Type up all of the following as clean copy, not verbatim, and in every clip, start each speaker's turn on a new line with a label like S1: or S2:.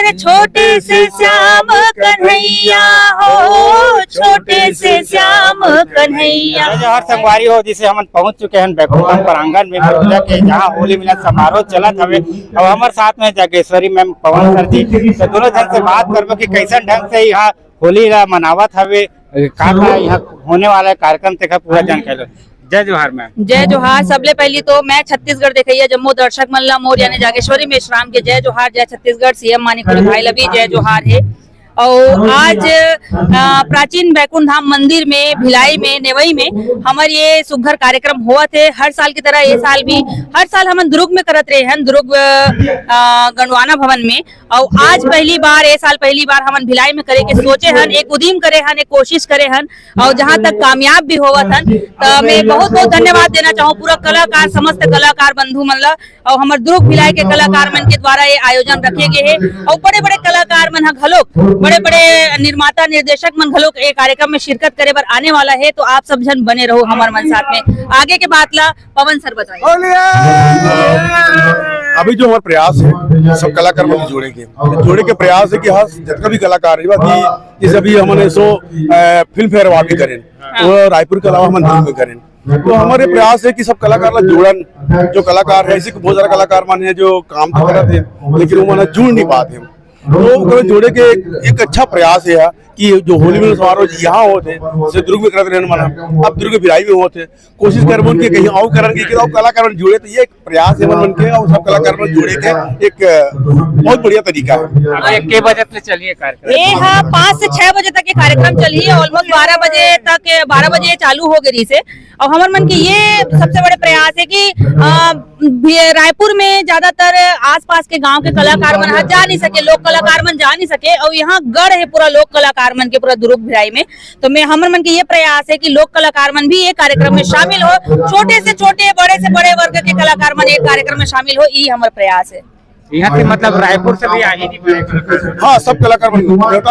S1: रे छोटे से श्याम कन्हैया हो, छोटे से श्याम कन्हैया।
S2: हर संगवारी हो जिसे हम पहुंच चुके हैं बैकुंठ प्रांगण में के जहाँ होली मिलन समारोह चलत हवे और हमारे साथ में जागेश्वरी मैम पवन सर जी, तो दोनों जन से बात करबो कि कैसन ढंग से यहाँ होली ला मनावत हवे, का यहाँ होने वाला कार्यक्रम तेखा पूरा जानकारी। जय जोहार मैम।
S1: जय जोहार। सबले पहली तो मैं छत्तीसगढ़ देखिए जम्मू दर्शक मल्ला मोर यानी जागेश्वरी मेश्राम के जय जोहार। जय छत्तीसगढ़। सीएम मानिकपुरी भाई लभी जय जोहार है। और आज प्राचीन बैकुंठ धाम मंदिर में भिलाई में नेवई में हमारे ये सुघर कार्यक्रम हुआ थे। हर साल की तरह ये साल भी हर साल हम दुर्ग में करत रहे हैं, दुर्ग गंडवाना भवन में। और आज पहली बार ये साल पहली बार हम भिलाई में करे के सोचे हन, एक उद्यम करे हन, एक कोशिश करे हन और जहाँ तक कामयाब भी होवत हन। तो मैं बहुत बहुत धन्यवाद देना चाहूँ पूरा कलाकार समस्त कलाकार बंधु मन ला और हमारे दुर्ग भिलाई के कलाकार मन के द्वारा ये आयोजन रखे गए है। और बड़े बड़े कलाकार मन घलोक बड़े बड़े निर्माता निर्देशक मन घलोक एक कार्यक्रम में शिरकत करे बर आने वाला है। तो आप सब जन बने रहो हमारे मन साथ में। आगे के बात ला पवन सर बताइए।
S3: अभी जो हमारा प्रयास है सब कलाकार मन जोड़े के प्रयास है कि हाँ जितना भी कलाकार है जैसे अभी हमने सो फिल्म फेयर अवार्ड भी करें और रायपुर के अलावा हम दिल्ली में करें। तो हमारे प्रयास है कि सब कलाकार ला जोड़न। जो कलाकार है ऐसे बहुत सारे कलाकार मन है जो काम तो करते हैं लेकिन वो मन जुड़ नहीं पाते। तो जोड़े के एक अच्छा प्रयास है कि जो होली मिलन समारोह यहाँ होते जैसे दुर्ग में करते रहने मन अब दुर्ग भिलाई में होते कोशिश कर के कहीं और करेंगे कि कलाकार जुड़े। तो ये एक प्रयास है मन के और सब कलाकार मन जोड़े के एक बहुत बढ़िया तरीका है।
S2: के बजे से चलिए कार्यक्रम?
S1: ये हाँ 5 से 6 बजे तक ये कार्यक्रम चलिए। ऑलमोस्ट 12 बजे तक 12 बजे चालू हो गई से। और हमारे मन के ये सबसे बड़े प्रयास है कि रायपुर में ज्यादातर आसपास के गांव के कलाकार मन जा नहीं सके, लोक कलाकार मन जा नहीं सके और यहाँ गढ़ है पूरा लोक कलाकार मन के पूरा दुर्ग भिलाई में। तो मैं हमारे मन के ये प्रयास है कि लोक कलाकार मन भी ये कार्यक्रम में शामिल हो, छोटे से छोटे बड़े से बड़े वर्ग के कलाकार मन एक कार्यक्रम में शामिल हो, ये हमारा प्रयास है।
S2: यहाँ से मतलब रायपुर से भी आई थी?
S3: हाँ सब कलाकार मन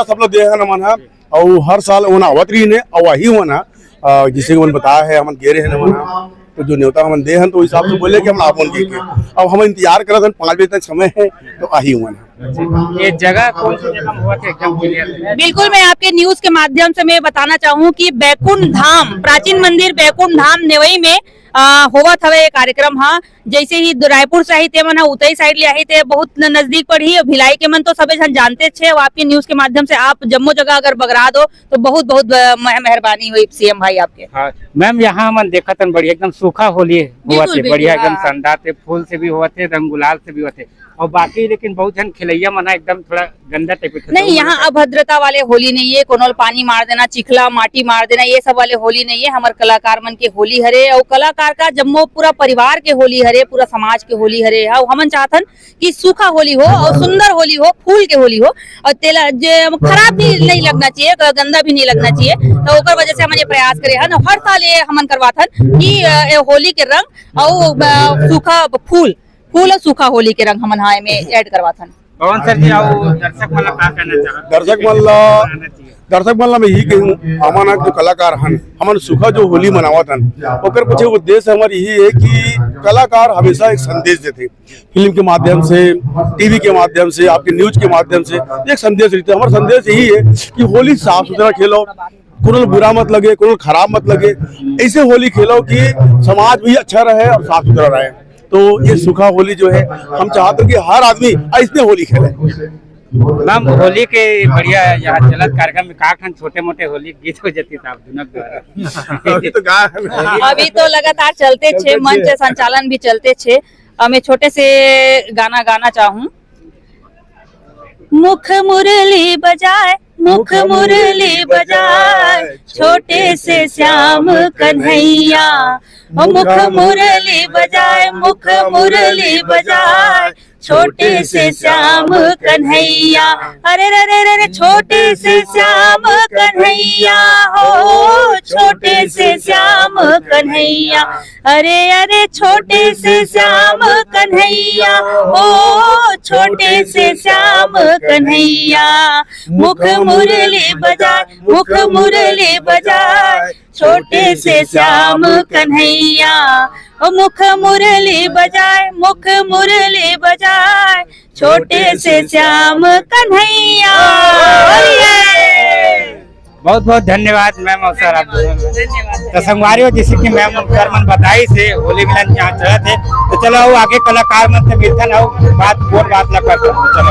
S3: सब लोग देख मन है और हर साल होना अवतरी ने और वही होना जिसे मन बताया है हम गे रहे हैं तो जो न्योता हम दे हैं तो हिसाब से बोले कि हम आप के अब हम इंतजार कर रहे 5 बजे तक समय है तो आई हुआ है।
S2: ये जगह कौन सी जगह हुआ था एकदम?
S1: बिल्कुल मैं आपके न्यूज के माध्यम से मैं बताना चाहूँ कि बैकुंठ धाम प्राचीन मंदिर बैकुंठ धाम नेवई में होवत हवे ये कार्यक्रम। हाँ जैसे ही रायपुर से आई थे मन उतई साइड ले आई थे बहुत नजदीक पड़ी। भिलाई के मन तो सबे जन जानते छे। आपके न्यूज के माध्यम से आप जम्मू जगह अगर बगरा दो तो बहुत बहुत मेहरबानी हुई सीएम भाई आपके।
S2: हाँ मैम यहाँ मन देखा था बढ़िया एकदम सूखा होली हुआ थे, बढ़िया एकदम शानदार थे, फूल से भी हुआ थे, रंग गुलाल से भी हुआ थे। और बाकी लेकिन बहुत जन खिलैया मना एकदम थोड़ा गंदा टाइप
S1: नहीं। यहाँ अभद्रता वाले होली नहीं है, कोनो पानी मार देना, चिखला माटी मार देना, ये सब वाले होली नहीं है। हमारे कलाकार मन के होली हरे और कलाकार का जम्मो पूरा परिवार के होली हरे, पूरा समाज के होली हरे। हम चाहतन कि सूखा होली हो और सुंदर होली हो, फूल के होली हो और तेला खराब भी नहीं लगना चाहिए, गंदा भी नहीं लगना चाहिए। तो ओकर वजह से हम ये प्रयास करे हैं। हर साल ये हमन करवाथन कि होली के रंग और सूखा फूल और सूखा होली के रंग हमन हाय में ऐड करवाथन।
S2: पवन सर जी आओ दर्शक मन का कहना चाहत?
S3: दर्शक मन में यही कहूँ हमन जो कलाकार हन हमन सूखा जो होली मनावत हन ओकर पीछे उद्देश्य हमारी यही है कि कलाकार हमेशा एक संदेश देते फिल्म के माध्यम से, टीवी के माध्यम से, आपके न्यूज के माध्यम से एक संदेश देते। हमारा संदेश यही है कि होली साफ सुथरा खेलो, कोनो बुरा मत लगे, कोनो खराब मत लगे, ऐसे होली खेलो कि समाज भी अच्छा रहे और साफ सुथरा रहे। तो ये सूखा होली जो है हम चाहते हैं कि हर आदमी ऐसे होली खेले।
S2: मैम होली के बढ़िया यहाँ चलत कार्यक्रम में का छोटे मोटे होली गीत हो जाती था
S1: अभी तो लगातार चलते छे, मंच संचालन भी चलते छे। मैं छोटे से गाना गाना चाहूँ। मुख मुरली बजाए, मुख मुरली बजाए, छोटे से श्याम कन्हैया। मुख मुरली बजाए, मुख मुरली बजाए, छोटे से श्याम कन्हैया। अरे रे रे रे छोटे से श्याम कन्हैया हो, छोटे से श्याम कन्हैया। अरे अरे छोटे से श्याम कन्हैया हो, छोटे से श्याम कन्हैया। मुख मुरली बजाए, मुख मुरली बजाए, छोटे से श्याम कन्हैया, ओ मुख मुरली बजाए, छोटे से श्याम कन्हैया।
S2: बहुत बहुत धन्यवाद मैम और सर आप दोनों को।
S1: धन्यवाद।
S2: तो संगवारियों जैसे कि मैम सर मन बताई से होली मिलन यहाँ चलत है, तो चलो वो आगे कलाकार मन से मिलथन और बात ला करते हैं। चलो।